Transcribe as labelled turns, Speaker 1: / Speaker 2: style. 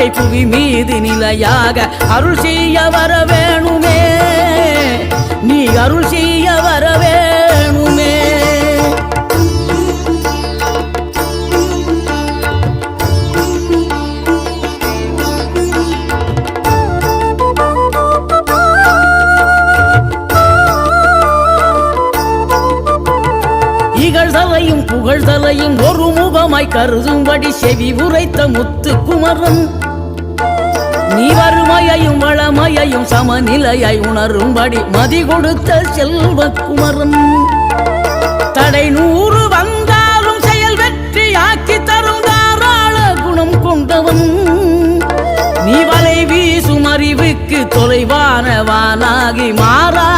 Speaker 1: வாழ்க்கை புவி மீது நிலையாக அருள் செய்ய வர வேணுமே, நீ அருள் செய்ய வர வேணுமே. இகழ்தலையும் புகழ்தலையும் ஒரு முகமாய் கருதும்படி செவி உரைத்த முத்து குமரன், நீ வறுமையையும் வளமையையும் சமநிலையாய் உணரும்படி மதி கொடுத்த செல்வ குமரன். தடை 100 வந்தாலும் செயல் வெற்றியாக்கி தரும் தாராள குணம் கொண்டவன், நீ வலை வீசும் அறிவுக்கு தொலைவானவானாகி மாறா